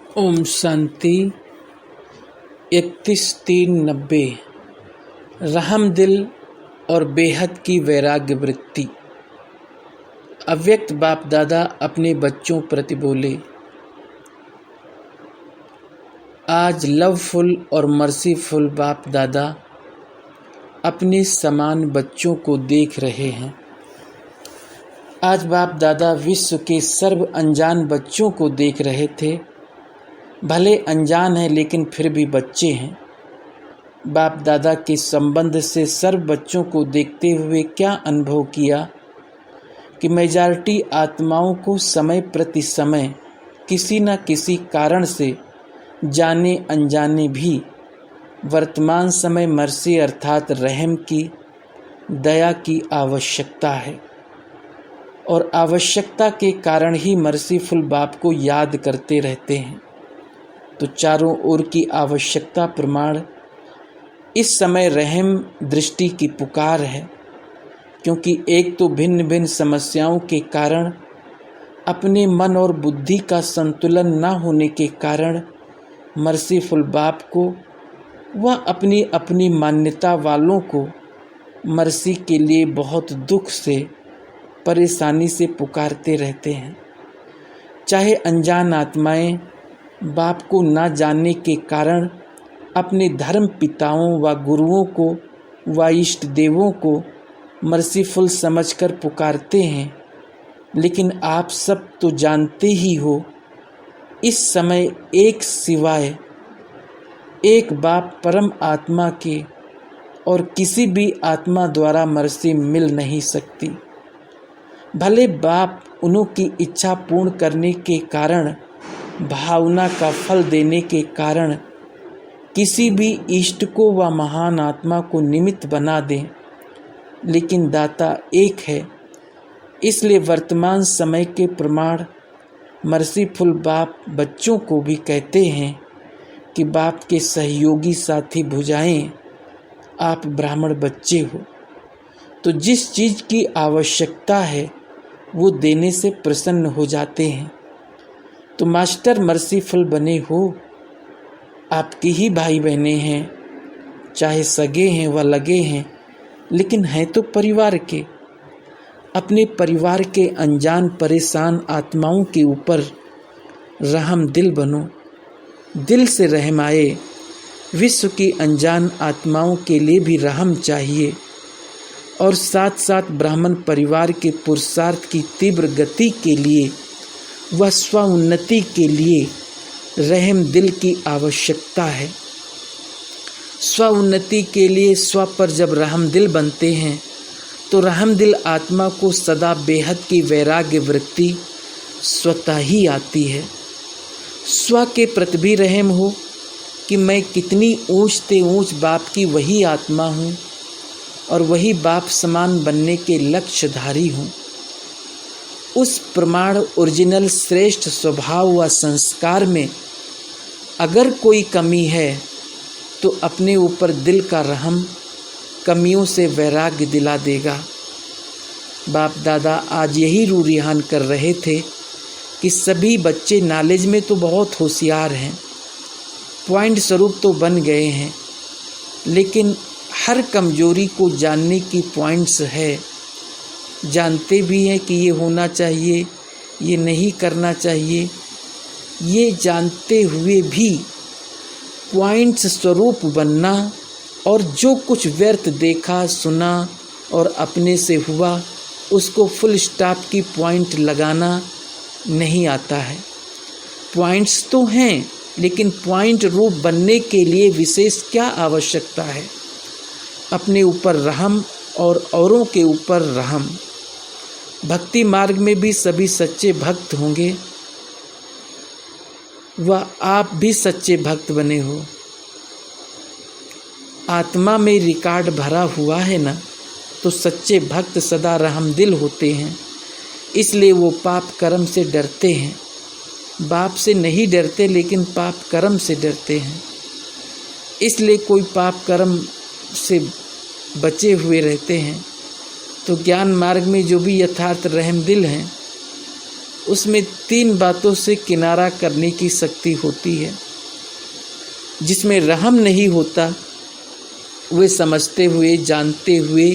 ओम शांति। 31/3/90 रहम दिल और बेहद की वैराग्य वृत्ति। अव्यक्त बाप दादा अपने बच्चों प्रति बोले, आज लवफुल और मर्सीफुल बाप दादा अपने समान बच्चों को देख रहे हैं। आज बाप दादा विश्व के सर्व अनजान बच्चों को देख रहे थे। भले अनजान हैं लेकिन फिर भी बच्चे हैं। बाप दादा के संबंध से सर्व बच्चों को देखते हुए क्या अनुभव किया कि मेजॉरिटी आत्माओं को समय प्रति समय किसी न किसी कारण से जाने अनजाने भी वर्तमान समय मर्सी अर्थात रहम की, दया की आवश्यकता है और आवश्यकता के कारण ही मर्सीफुल बाप को याद करते रहते हैं। तो चारों ओर की आवश्यकता प्रमाण इस समय रहम दृष्टि की पुकार है, क्योंकि एक तो भिन्न भिन्न समस्याओं के कारण अपने मन और बुद्धि का संतुलन न होने के कारण मर्सीफुल बाप को वह अपनी अपनी मान्यता वालों को मर्सी के लिए बहुत दुख से, परेशानी से पुकारते रहते हैं। चाहे अनजान आत्माएं बाप को न जानने के कारण अपने धर्म पिताओं व गुरुओं को व इष्ट देवों को मर्सीफुल समझकर पुकारते हैं, लेकिन आप सब तो जानते ही हो, इस समय एक सिवाय एक बाप परम आत्मा के और किसी भी आत्मा द्वारा मर्सी मिल नहीं सकती। भले बाप उन्हों की इच्छा पूर्ण करने के कारण, भावना का फल देने के कारण किसी भी इष्ट को व महान आत्मा को निमित्त बना दें, लेकिन दाता एक है। इसलिए वर्तमान समय के प्रमाण मर्सीफुल बाप बच्चों को भी कहते हैं कि बाप के सहयोगी साथी भुजाएं, आप ब्राह्मण बच्चे हो, तो जिस चीज़ की आवश्यकता है वो देने से प्रसन्न हो जाते हैं। तो मास्टर मर्सीफुल बने हो, आपके ही भाई बहने हैं, चाहे सगे हैं व लगे हैं, लेकिन हैं तो परिवार के। अपने परिवार के अनजान परेशान आत्माओं के ऊपर रहम दिल बनो, दिल से रहम आए। विश्व की अनजान आत्माओं के लिए भी रहम चाहिए और साथ साथ ब्राह्मण परिवार के पुरुषार्थ की तीव्र गति के लिए व स्व उन्नति के लिए रहम दिल की आवश्यकता है। स्व उन्नति के लिए स्व पर जब रहम दिल बनते हैं तो रहम दिल आत्मा को सदा बेहद की वैराग्य वृत्ति स्वतः ही आती है। स्व के प्रति भी रहम हो कि मैं कितनी ऊंच से ऊंच बाप की वही आत्मा हूँ और वही बाप समान बनने के लक्ष्यधारी हूँ। उस प्रमाण ओरिजिनल श्रेष्ठ स्वभाव व संस्कार में अगर कोई कमी है तो अपने ऊपर दिल का रहम कमियों से वैराग्य दिला देगा। बाप दादा आज यही रूरिहान कर रहे थे कि सभी बच्चे नॉलेज में तो बहुत होशियार हैं, पॉइंट स्वरूप तो बन गए हैं, लेकिन हर कमजोरी को जानने की पॉइंट्स है। जानते भी हैं कि ये होना चाहिए, ये नहीं करना चाहिए, ये जानते हुए भी पॉइंट्स स्वरूप बनना और जो कुछ व्यर्थ देखा सुना और अपने से हुआ उसको फुल स्टॉप की पॉइंट लगाना नहीं आता है। पॉइंट्स तो हैं, लेकिन पॉइंट रूप बनने के लिए विशेष क्या आवश्यकता है? अपने ऊपर रहम और औरों के ऊपर रहम। भक्ति मार्ग में भी सभी सच्चे भक्त होंगे, वह आप भी सच्चे भक्त बने हो। आत्मा में रिकॉर्ड भरा हुआ है ना, तो सच्चे भक्त सदा रहम दिल होते हैं। इसलिए वो पाप कर्म से डरते हैं। बाप से नहीं डरते लेकिन पाप कर्म से डरते हैं। इसलिए कोई पाप कर्म से बचे हुए रहते हैं। तो ज्ञान मार्ग में जो भी यथार्थ रहम दिल हैं उसमें 3 बातों से किनारा करने की शक्ति होती है। जिसमें रहम नहीं होता, वे समझते हुए जानते हुए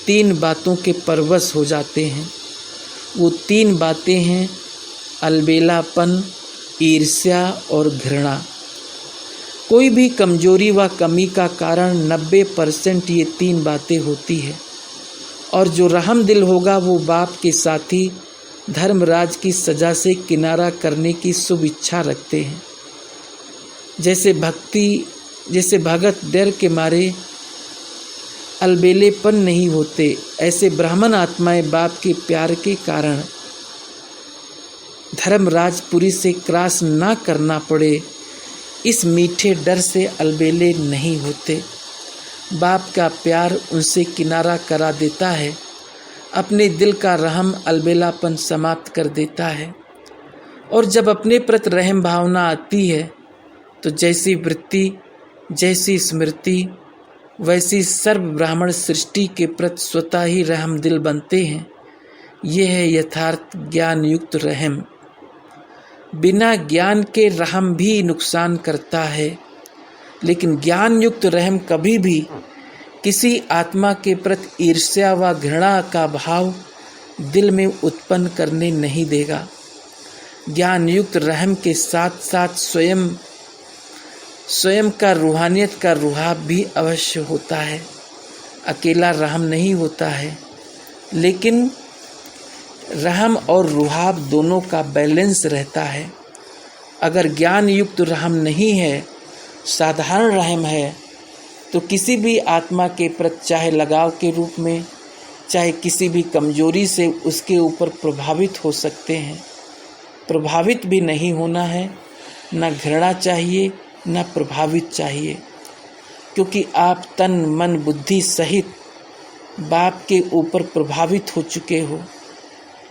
3 बातों के परवश हो जाते हैं। वो 3 बातें हैं अलबेलापन, ईर्ष्या और घृणा। कोई भी कमजोरी व कमी का कारण 90% ये 3 बातें होती है। और जो रहम दिल होगा वो बाप के साथी धर्मराज की सजा से किनारा करने की शुभ इच्छा रखते हैं। जैसे भगत डर के मारे अलबेलेपन नहीं होते, ऐसे ब्राह्मण आत्माएं बाप के प्यार के कारण धर्मराजपुरी से क्रॉस ना करना पड़े, इस मीठे डर से अलबेले नहीं होते। बाप का प्यार उनसे किनारा करा देता है, अपने दिल का रहम अलबेलापन समाप्त कर देता है। और जब अपने प्रति रहम भावना आती है तो जैसी वृत्ति, जैसी स्मृति, वैसी सर्व ब्राह्मण सृष्टि के प्रति स्वतः ही रहम दिल बनते हैं। यह है यथार्थ ज्ञान युक्त रहम। बिना ज्ञान के रहम भी नुकसान करता है, लेकिन ज्ञान युक्त रहम कभी भी किसी आत्मा के प्रति ईर्ष्या व घृणा का भाव दिल में उत्पन्न करने नहीं देगा। ज्ञान युक्त रहम के साथ साथ स्वयं का रूहानियत का रुहाब भी अवश्य होता है। अकेला रहम नहीं होता है, लेकिन रहम और रुहाब दोनों का बैलेंस रहता है। अगर ज्ञान युक्त रहम नहीं है, साधारण रहम है, तो किसी भी आत्मा के प्रति चाहे लगाव के रूप में, चाहे किसी भी कमजोरी से उसके ऊपर प्रभावित हो सकते हैं। प्रभावित भी नहीं होना है, न घृणा चाहिए न प्रभावित चाहिए, क्योंकि आप तन मन बुद्धि सहित बाप के ऊपर प्रभावित हो चुके हो।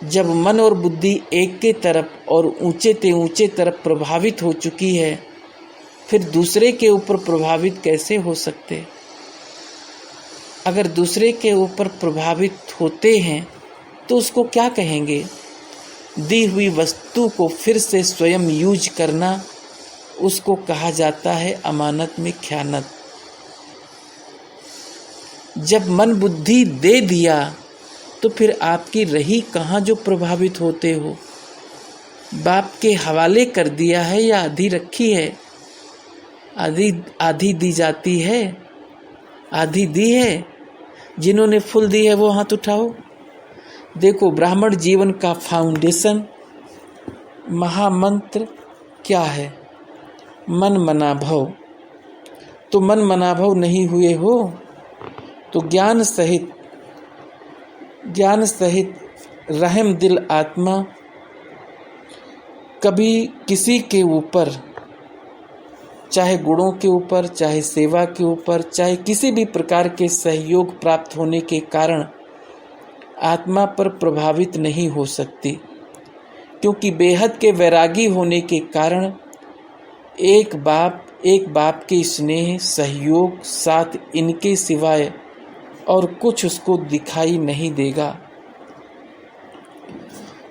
जब मन और बुद्धि एक के तरफ और ऊंचे ते ऊंचे तरफ प्रभावित हो चुकी है, फिर दूसरे के ऊपर प्रभावित कैसे हो सकते? अगर दूसरे के ऊपर प्रभावित होते हैं तो उसको क्या कहेंगे? दी हुई वस्तु को फिर से स्वयं यूज करना, उसको कहा जाता है अमानत में ख़यानत। जब मन बुद्धि दे दिया तो फिर आपकी रही कहाँ जो प्रभावित होते हो? बाप के हवाले कर दिया है या आधी रखी है? आधी दी जाती है, आधी दी है। जिन्होंने फुल दी है वो हाथ उठाओ। देखो, ब्राह्मण जीवन का फाउंडेशन महामंत्र क्या है? मन मना भव। तो मन मना भव नहीं हुए हो तो ज्ञान सहित रहम दिल आत्मा कभी किसी के ऊपर, चाहे गुणों के ऊपर, चाहे सेवा के ऊपर, चाहे किसी भी प्रकार के सहयोग प्राप्त होने के कारण आत्मा पर प्रभावित नहीं हो सकती, क्योंकि बेहद के वैरागी होने के कारण एक बाप के स्नेह सहयोग साथ इनके सिवाय और कुछ उसको दिखाई नहीं देगा,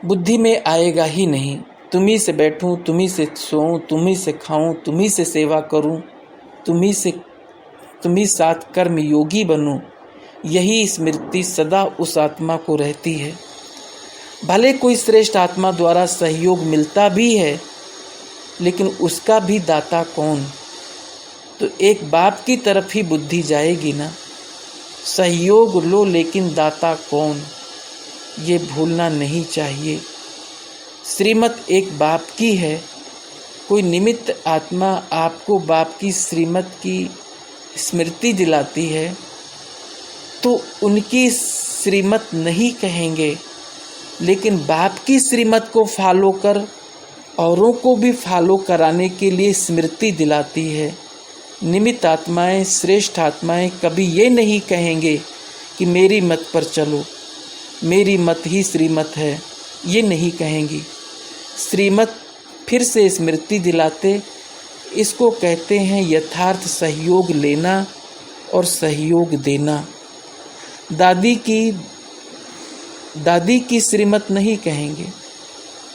बुद्धि में आएगा ही नहीं। तुम्ही से बैठूं, तुम्ही से सोऊं, तुम्ही से खाऊं, तुम्ही से सेवा करूं, तुम्ही साथ कर्म योगी बनूं, यही स्मृति सदा उस आत्मा को रहती है। भले कोई श्रेष्ठ आत्मा द्वारा सहयोग मिलता भी है, लेकिन उसका भी दाता कौन? तो एक बाप की तरफ ही बुद्धि जाएगी ना। सहयोग लो, लेकिन दाता कौन, ये भूलना नहीं चाहिए। श्रीमत एक बाप की है। कोई निमित्त आत्मा आपको बाप की श्रीमत की स्मृति दिलाती है तो उनकी श्रीमत नहीं कहेंगे, लेकिन बाप की श्रीमत को फॉलो कर औरों को भी फॉलो कराने के लिए स्मृति दिलाती है। निमित्त आत्माएं, श्रेष्ठ आत्माएं कभी ये नहीं कहेंगे कि मेरी मत पर चलो, मेरी मत ही श्रीमत है, ये नहीं कहेंगी। श्रीमत फिर से स्मृति दिलाते, इसको कहते हैं यथार्थ सहयोग लेना और सहयोग देना। दादी की श्रीमत नहीं कहेंगे,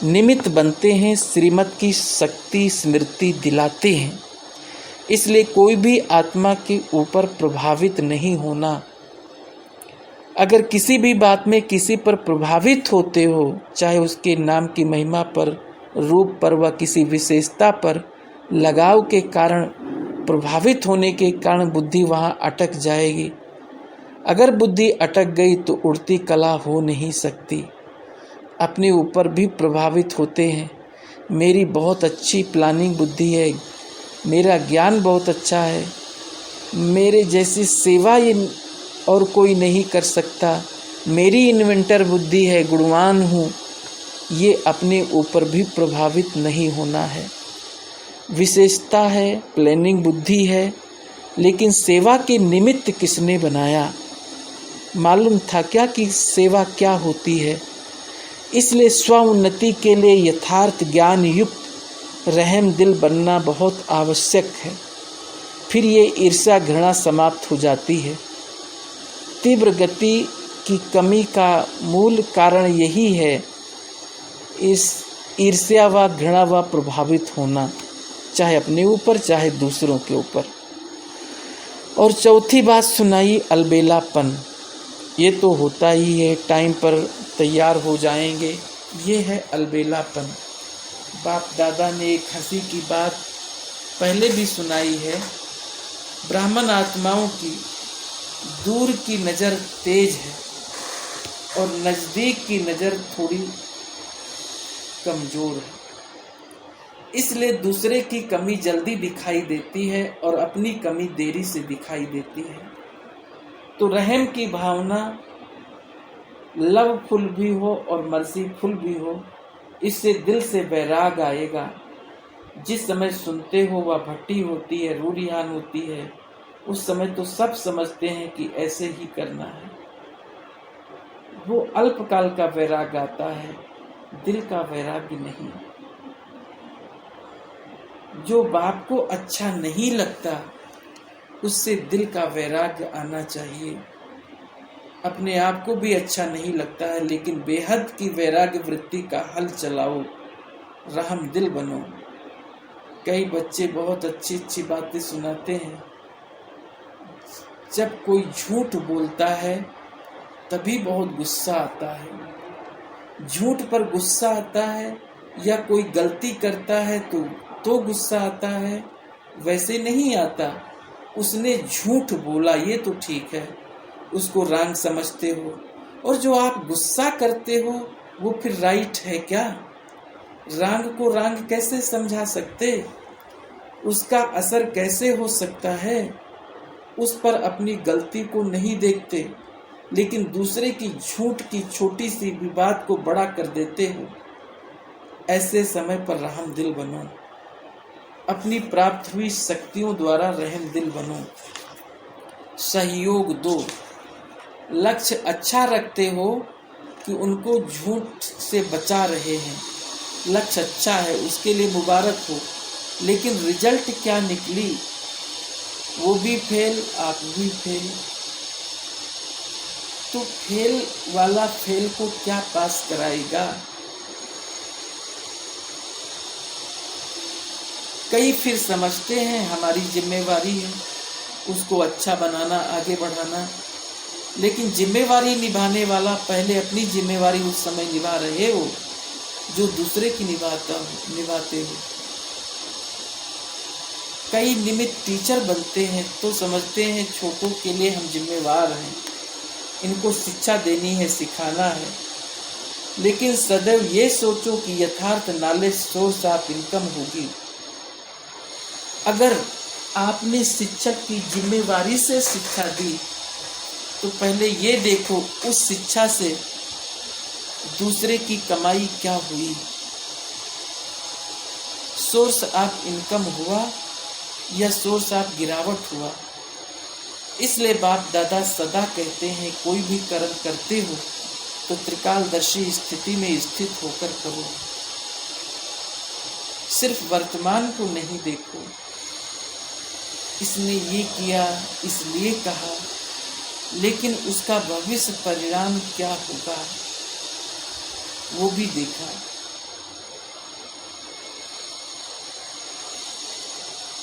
निमित्त बनते हैं, श्रीमत की शक्ति स्मृति दिलाते हैं। इसलिए कोई भी आत्मा के ऊपर प्रभावित नहीं होना। अगर किसी भी बात में किसी पर प्रभावित होते हो, चाहे उसके नाम की महिमा पर, रूप पर व किसी विशेषता पर लगाव के कारण, प्रभावित होने के कारण बुद्धि वहाँ अटक जाएगी। अगर बुद्धि अटक गई तो उड़ती कला हो नहीं सकती। अपने ऊपर भी प्रभावित होते हैं। मेरी बहुत अच्छी प्लानिंग बुद्धि है, मेरा ज्ञान बहुत अच्छा है, मेरे जैसी सेवा ये और कोई नहीं कर सकता, मेरी इन्वेंटर बुद्धि है, गुणवान हूँ, ये अपने ऊपर भी प्रभावित नहीं होना है। विशेषता है, प्लानिंग बुद्धि है, लेकिन सेवा के निमित्त किसने बनाया? मालूम था क्या कि सेवा क्या होती है? इसलिए स्व उन्नति के लिए यथार्थ ज्ञान युक्त रहम दिल बनना बहुत आवश्यक है। फिर ये ईर्ष्या घृणा समाप्त हो जाती है। तीव्र गति की कमी का मूल कारण यही है, इस ईर्ष्या व घृणा व प्रभावित होना, चाहे अपने ऊपर चाहे दूसरों के ऊपर। और चौथी बात सुनाई अलबेलापन। ये तो होता ही है, टाइम पर तैयार हो जाएंगे, ये है अलबेलापन। बाप दादा ने एक हंसी की बात पहले भी सुनाई है। ब्राह्मण आत्माओं की दूर की नज़र तेज है और नज़दीक की नज़र थोड़ी कमज़ोर है। इसलिए दूसरे की कमी जल्दी दिखाई देती है और अपनी कमी देरी से दिखाई देती है। तो रहम की भावना लवफुल भी हो और मर्सीफुल भी हो, इससे दिल से वैराग आएगा। जिस समय सुनते हो वह भट्टी होती है, रूरियान होती है, उस समय तो सब समझते हैं कि ऐसे ही करना है। वो अल्पकाल का वैराग आता है, दिल का वैराग्य नहीं। जो बाप को अच्छा नहीं लगता उससे दिल का वैराग्य आना चाहिए। अपने आप को भी अच्छा नहीं लगता है, लेकिन बेहद की वैराग्य वृत्ति का हल चलाओ, रहम दिल बनो। कई बच्चे बहुत अच्छी अच्छी बातें सुनाते हैं। जब कोई झूठ बोलता है तभी बहुत गुस्सा आता है। झूठ पर गुस्सा आता है, या कोई गलती करता है तो गुस्सा आता है, वैसे नहीं आता। उसने झूठ बोला ये तो ठीक है, उसको रांग समझते हो, और जो आप गुस्सा करते हो वो फिर राइट है क्या? रांग को रांग कैसे समझा सकते? उसका असर कैसे हो सकता है? उस पर अपनी गलती को नहीं देखते, लेकिन दूसरे की झूठ की छोटी सी भी बात को बड़ा कर देते हो। ऐसे समय पर रहम दिल बनो। अपनी प्राप्त हुई शक्तियों द्वारा रहम दिल बनो। सहयोग दो। लक्ष्य अच्छा रखते हो कि उनको झूठ से बचा रहे हैं, लक्ष्य अच्छा है, उसके लिए मुबारक हो, लेकिन रिजल्ट क्या निकली? वो भी फेल, आप भी फेल। तो फेल वाला फेल को क्या पास कराएगा? कई फिर समझते हैं हमारी जिम्मेवारी है उसको अच्छा बनाना, आगे बढ़ाना, लेकिन जिम्मेवारी निभाने वाला पहले अपनी जिम्मेवारी उस समय निभा रहे हो जो दूसरे की निभाते हो। कई निमित्त टीचर बनते हैं तो समझते हैं छोटों के लिए हम जिम्मेवार हैं, इनको शिक्षा देनी है, सिखाना है, लेकिन सदैव ये सोचो कि यथार्थ नॉलेज सोर्स ऑफ इनकम होगी। अगर आपने शिक्षक की जिम्मेवारी से शिक्षा दी तो पहले ये देखो उस शिक्षा से दूसरे की कमाई क्या हुई, सोर्स ऑफ इनकम हुआ या सोर्स ऑफ गिरावट हुआ। इसलिए बाप दादा सदा कहते हैं कोई भी कर्म करते हो तो त्रिकालदर्शी स्थिति में स्थित होकर करो। सिर्फ वर्तमान को नहीं देखो, इसने ये किया इसलिए कहा, लेकिन उसका भविष्य परिणाम क्या होगा वो भी देखा।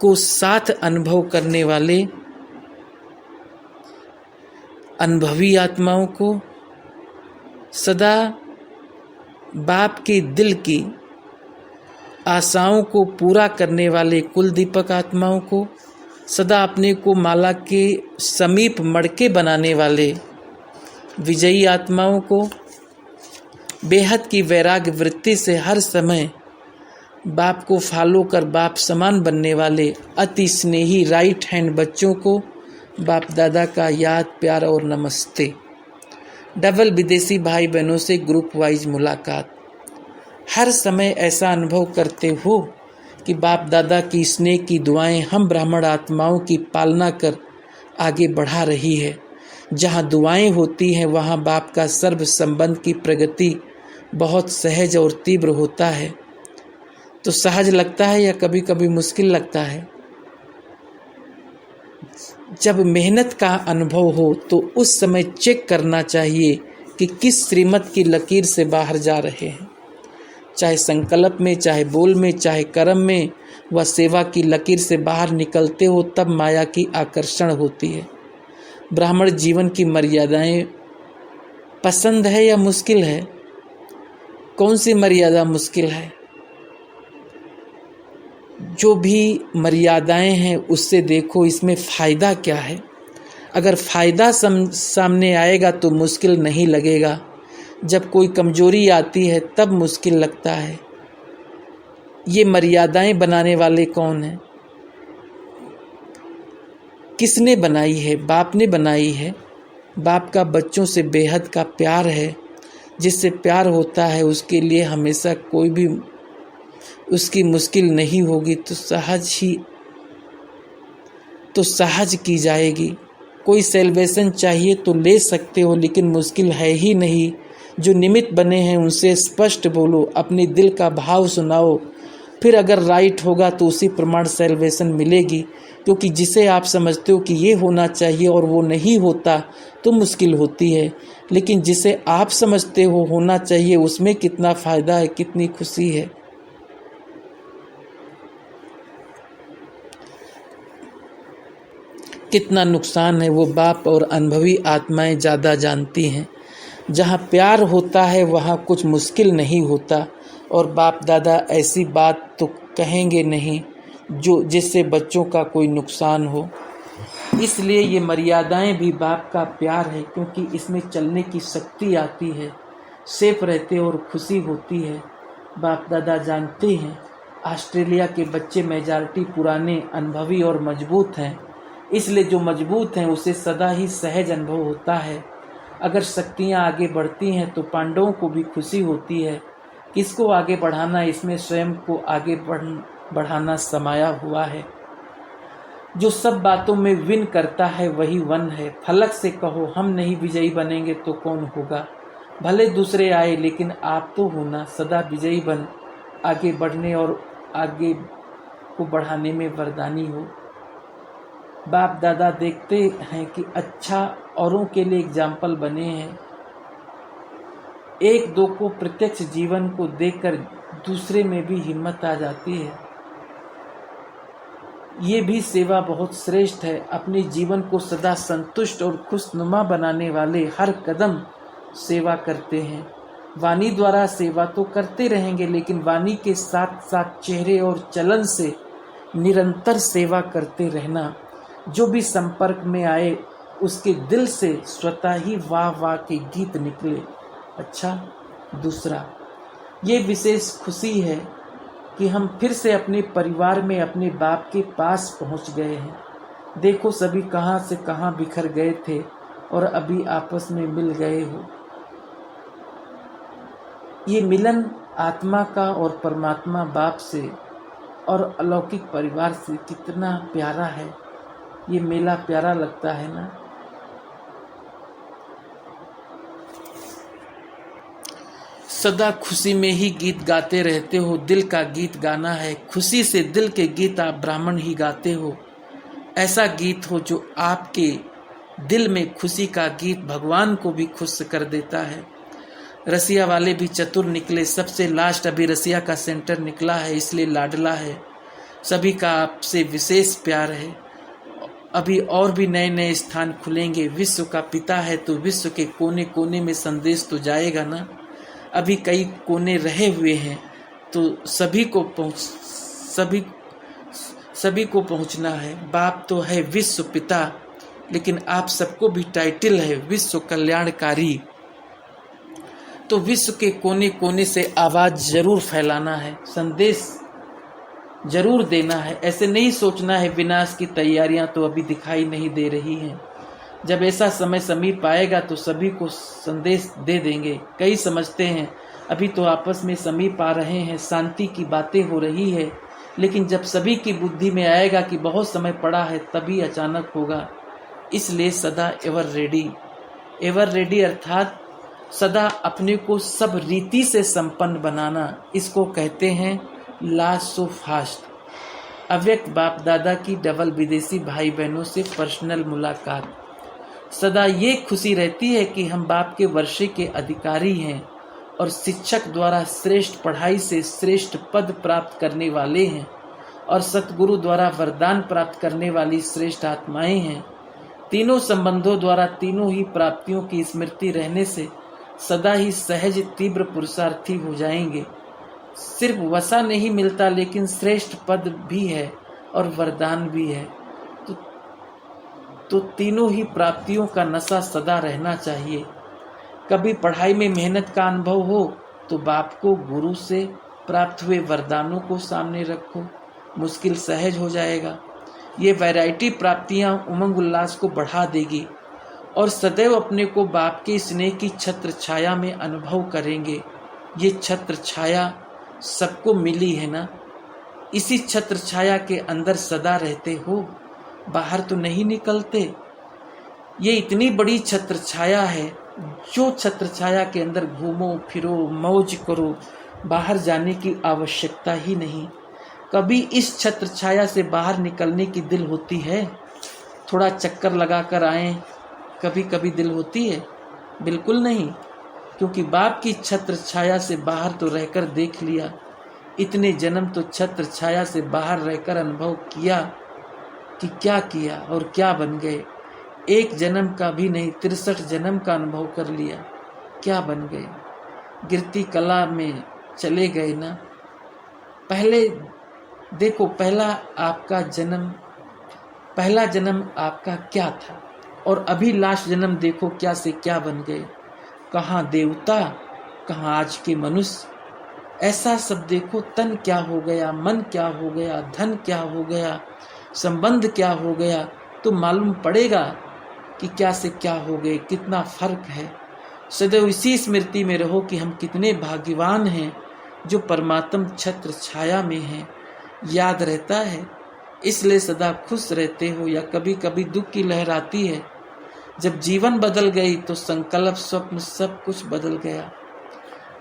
को साथ अनुभव करने वाले अनुभवी आत्माओं को, सदा बाप के दिल की आशाओं को पूरा करने वाले कुल दीपक आत्माओं को, सदा अपने को माला के समीप मड़के बनाने वाले विजयी आत्माओं को, बेहद की वैराग्य वृत्ति से हर समय बाप को फॉलो कर बाप समान बनने वाले अति स्नेही राइट हैंड बच्चों को बाप दादा का याद, प्यार और नमस्ते। डबल विदेशी भाई बहनों से ग्रुप वाइज मुलाकात। हर समय ऐसा अनुभव करते हो कि बाप दादा की स्नेह की दुआएं हम ब्राह्मण आत्माओं की पालना कर आगे बढ़ा रही है। जहाँ दुआएं होती हैं वहाँ बाप का सर्व संबंध की प्रगति बहुत सहज और तीव्र होता है। तो सहज लगता है या कभी कभी मुश्किल लगता है? जब मेहनत का अनुभव हो तो उस समय चेक करना चाहिए कि किस श्रीमत की लकीर से बाहर जा रहे हैं। चाहे संकल्प में, चाहे बोल में, चाहे कर्म में व सेवा की लकीर से बाहर निकलते हो तब माया की आकर्षण होती है। ब्राह्मण जीवन की मर्यादाएं पसंद है या मुश्किल है? कौन सी मर्यादा मुश्किल है? जो भी मर्यादाएं हैं उससे देखो इसमें फ़ायदा क्या है। अगर फ़ायदा सामने आएगा तो मुश्किल नहीं लगेगा। जब कोई कमजोरी आती है तब मुश्किल लगता है। ये मर्यादाएं बनाने वाले कौन हैं? किसने बनाई है? बाप ने बनाई है। बाप का बच्चों से बेहद का प्यार है। जिससे प्यार होता है उसके लिए हमेशा कोई भी उसकी मुश्किल नहीं होगी तो सहज की जाएगी। कोई सेल्वेशन चाहिए तो ले सकते हो, लेकिन मुश्किल है ही नहीं। जो निमित्त बने हैं उनसे स्पष्ट बोलो, अपने दिल का भाव सुनाओ, फिर अगर राइट होगा तो उसी प्रमाण सेल्वेशन मिलेगी। क्योंकि जिसे आप समझते हो कि ये होना चाहिए और वो नहीं होता तो मुश्किल होती है, लेकिन जिसे आप समझते हो होना चाहिए उसमें कितना फ़ायदा है, कितनी खुशी है। कितना नुकसान है वो बाप और अनुभवी आत्माएं ज़्यादा जानती हैं। जहाँ प्यार होता है वहाँ कुछ मुश्किल नहीं होता और बाप दादा ऐसी बात तो कहेंगे नहीं जिससे बच्चों का कोई नुकसान हो। इसलिए ये मर्यादाएं भी बाप का प्यार है, क्योंकि इसमें चलने की शक्ति आती है, सेफ रहते और खुशी होती है। बाप दादा जानते हैं ऑस्ट्रेलिया के बच्चे मेजॉरिटी पुराने, अनुभवी और मजबूत हैं। इसलिए जो मजबूत हैं उसे सदा ही सहज अनुभव होता है। अगर शक्तियाँ आगे बढ़ती हैं तो पांडवों को भी खुशी होती है। किसको आगे बढ़ाना, इसमें स्वयं को आगे बढ़ाना समाया हुआ है। जो सब बातों में विन करता है वही वन है। फलक से कहो हम नहीं विजयी बनेंगे तो कौन होगा। भले दूसरे आए लेकिन आप तो होना सदा विजयी बन, आगे बढ़ने और आगे को बढ़ाने में वरदानी हो। बाप दादा देखते हैं कि अच्छा औरों के लिए एग्जाम्पल बने हैं। एक दो को प्रत्यक्ष जीवन को देखकर दूसरे में भी हिम्मत आ जाती है। ये भी सेवा बहुत श्रेष्ठ है। अपने जीवन को सदा संतुष्ट और खुशनुमा बनाने वाले हर कदम सेवा करते हैं। वाणी द्वारा सेवा तो करते रहेंगे, लेकिन वाणी के साथ साथ चेहरे और चलन से निरंतर सेवा करते रहना। जो भी संपर्क में आए उसके दिल से स्वतः ही वाह वाह के गीत निकले। अच्छा, दूसरा ये विशेष खुशी है कि हम फिर से अपने परिवार में अपने बाप के पास पहुंच गए हैं। देखो सभी कहां से कहां बिखर गए थे और अभी आपस में मिल गए हो। ये मिलन आत्मा का और परमात्मा बाप से और अलौकिक परिवार से कितना प्यारा है। ये मेला प्यारा लगता है ना। सदा खुशी में ही गीत गाते रहते हो। दिल का गीत गाना है। खुशी से दिल के गीत आप ब्राह्मण ही गाते हो। ऐसा गीत हो जो आपके दिल में खुशी का गीत भगवान को भी खुश कर देता है। रसिया वाले भी चतुर निकले। सबसे लास्ट अभी रसिया का सेंटर निकला है, इसलिए लाडला है। सभी का आपसे विशेष प्यार है। अभी और भी नए नए स्थान खुलेंगे। विश्व का पिता है तो विश्व के कोने कोने में संदेश तो जाएगा ना। अभी कई कोने रहे हुए हैं तो सभी को पहुंचना है। बाप तो है विश्व पिता, लेकिन आप सबको भी टाइटल है विश्व कल्याणकारी। तो विश्व के कोने कोने से आवाज जरूर फैलाना है, संदेश जरूर देना है। ऐसे नहीं सोचना है विनाश की तैयारियां तो अभी दिखाई नहीं दे रही हैं। जब ऐसा समय समीप आएगा तो सभी को संदेश दे देंगे। कई समझते हैं अभी तो आपस में समीप आ रहे हैं, शांति की बातें हो रही है, लेकिन जब सभी की बुद्धि में आएगा कि बहुत समय पड़ा है तभी अचानक होगा। इसलिए सदा एवर रेडी अर्थात सदा अपने को सब रीति से संपन्न बनाना, इसको कहते हैं लास्ट सो फास्ट। अव्यक्त बाप दादा की डबल विदेशी भाई बहनों से पर्सनल मुलाकात। सदा ये खुशी रहती है कि हम बाप के वर्षे के अधिकारी हैं और शिक्षक द्वारा श्रेष्ठ पढ़ाई से श्रेष्ठ पद प्राप्त करने वाले हैं और सतगुरु द्वारा वरदान प्राप्त करने वाली श्रेष्ठ आत्माएं हैं। तीनों संबंधों द्वारा तीनों ही प्राप्तियों की स्मृति रहने से सदा ही सहज तीव्र पुरुषार्थी हो जाएंगे। सिर्फ वसा नहीं मिलता, लेकिन श्रेष्ठ पद भी है और वरदान भी है। तो तीनों ही प्राप्तियों का नशा सदा रहना चाहिए। कभी पढ़ाई में मेहनत का अनुभव हो तो बाप को गुरु से प्राप्त हुए वरदानों को सामने रखो, मुश्किल सहज हो जाएगा। ये वैरायटी प्राप्तियां उमंग उल्लास को बढ़ा देगी और सदैव अपने को बाप के स्नेह की छत्र छाया में अनुभव करेंगे। ये छत्र छाया सबको मिली है ना, इसी छत्र छाया के अंदर सदा रहते हो, बाहर तो नहीं निकलते। ये इतनी बड़ी छत्र छाया है, जो छत्र छाया के अंदर घूमो फिरो मौज करो, बाहर जाने की आवश्यकता ही नहीं। कभी इस छत्र छाया से बाहर निकलने की दिल होती है? थोड़ा चक्कर लगा कर आए, कभी कभी दिल होती है? बिल्कुल नहीं, क्योंकि बाप की छत्र छाया से बाहर तो रहकर देख लिया। इतने जन्म तो छत्र छाया से बाहर रहकर अनुभव किया कि क्या किया और क्या बन गए। एक जन्म का भी नहीं, 63 जन्म का अनुभव कर लिया, क्या बन गए। गिरती कला में चले गए ना। पहले देखो, पहला जन्म आपका क्या था और अभी लास्ट जन्म देखो क्या से क्या बन गए। कहाँ देवता, कहाँ आज के मनुष्य। ऐसा सब देखो, तन क्या हो गया, मन क्या हो गया, धन क्या हो गया, संबंध क्या हो गया, तो मालूम पड़ेगा कि क्या से क्या हो गए, कितना फर्क है। सदैव इसी स्मृति में रहो कि हम कितने भाग्यवान हैं जो परमात्म छत्र छाया में हैं। याद रहता है, इसलिए सदा खुश रहते हो। या कभी कभी दुख की लहर आती है। जब जीवन बदल गई तो संकल्प स्वप्न सब कुछ बदल गया।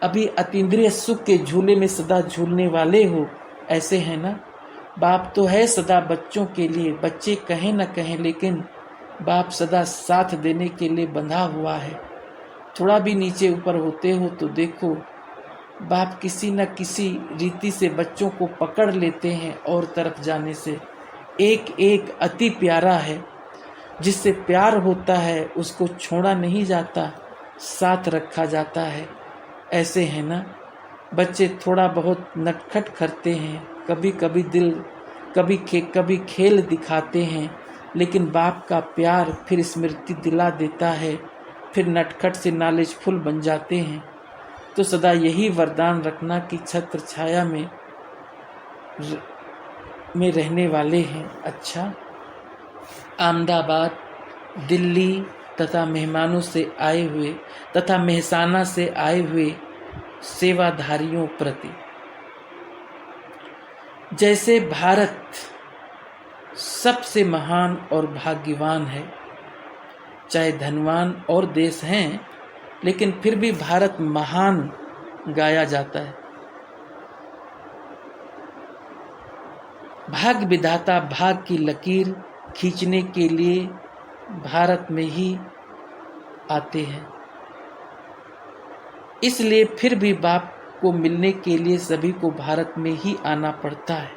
अभी अतीन्द्रिय सुख के झूले में सदा झूलने वाले हो, ऐसे है ना। बाप तो है सदा बच्चों के लिए, बच्चे कहें न कहें, लेकिन बाप सदा साथ देने के लिए बंधा हुआ है। थोड़ा भी नीचे ऊपर होते हो तो देखो, बाप किसी न किसी रीति से बच्चों को पकड़ लेते हैं और तरफ जाने से। एक एक अति प्यारा है, जिससे प्यार होता है उसको छोड़ा नहीं जाता, साथ रखा जाता है। ऐसे है ना। बच्चे थोड़ा बहुत नटखट करते हैं, कभी कभी कभी खेल दिखाते हैं, लेकिन बाप का प्यार फिर स्मृति दिला देता है, फिर नटखट से नॉलेजफुल बन जाते हैं। तो सदा यही वरदान रखना कि छत्र छाया में रहने वाले हैं। अच्छा, अहमदाबाद, दिल्ली तथा मेहमानों से आए हुए तथा मेहसाना से आए हुए सेवाधारियों प्रति, जैसे भारत सबसे महान और भाग्यवान है, चाहे धनवान और देश हैं, लेकिन फिर भी भारत महान गाया जाता है। भाग्य विधाता भाग की लकीर खींचने के लिए भारत में ही आते हैं। इसलिए फिर भी बाप को मिलने के लिए सभी को भारत में ही आना पड़ता है।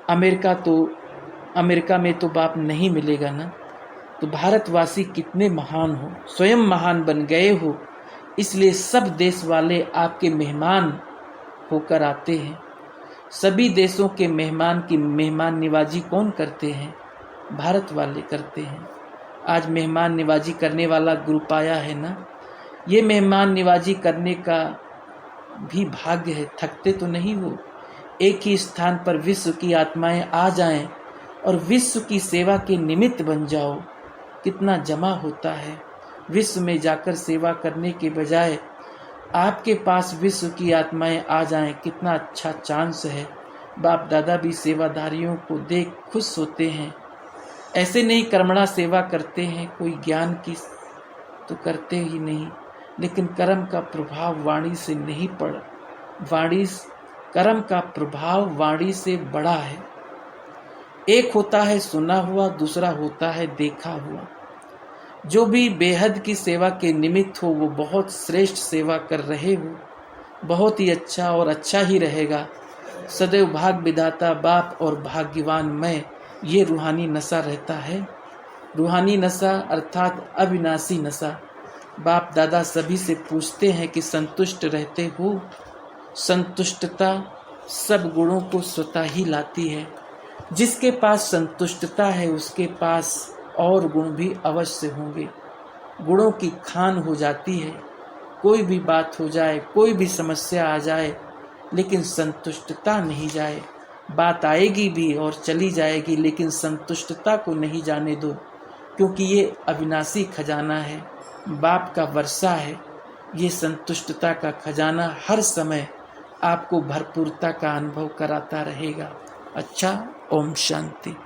अमेरिका में तो बाप नहीं मिलेगा ना। तो भारतवासी कितने महान हो, स्वयं महान बन गए हो, इसलिए सब देश वाले आपके मेहमान होकर आते हैं। सभी देशों के मेहमान की मेहमान निवाजी कौन करते हैं? भारत वाले करते हैं। आज मेहमान निवाजी करने वाला ग्रुप आया है ना, ये मेहमान निवाजी करने का भी भाग्य है। थकते तो नहीं हो। एक ही स्थान पर विश्व की आत्माएं आ जाएं और विश्व की सेवा के निमित्त बन जाओ। कितना जमा होता है। विश्व में जाकर सेवा करने के बजाय आपके पास विश्व की आत्माएं आ जाएं, कितना अच्छा चांस है। बाप दादा भी सेवादारियों को देख खुश होते हैं। ऐसे नहीं कर्मणा सेवा करते हैं, कोई ज्ञान की तो करते ही नहीं, लेकिन कर्म का प्रभाव वाणी से नहीं कर्म का प्रभाव वाणी से बड़ा है। एक होता है सुना हुआ, दूसरा होता है देखा हुआ। जो भी बेहद की सेवा के निमित्त हो वो बहुत श्रेष्ठ सेवा कर रहे हो, बहुत ही अच्छा और अच्छा ही रहेगा। सदैव भाग विधाता बाप और भाग्यवान मैं, ये रूहानी नशा रहता है। रूहानी नशा अर्थात अविनाशी नशा। बाप दादा सभी से पूछते हैं कि संतुष्ट रहते हो? संतुष्टता सब गुणों को स्वतः ही लाती है। जिसके पास संतुष्टता है उसके पास और गुण भी अवश्य होंगे। गुणों की खान हो जाती है। कोई भी बात हो जाए, कोई भी समस्या आ जाए, लेकिन संतुष्टता नहीं जाए। बात आएगी भी और चली जाएगी, लेकिन संतुष्टता को नहीं जाने दो, क्योंकि ये अविनाशी खजाना है, बाप का वर्षा है। ये संतुष्टता का खजाना हर समय आपको भरपूरता का अनुभव कराता रहेगा। अच्छा, ओम शांति।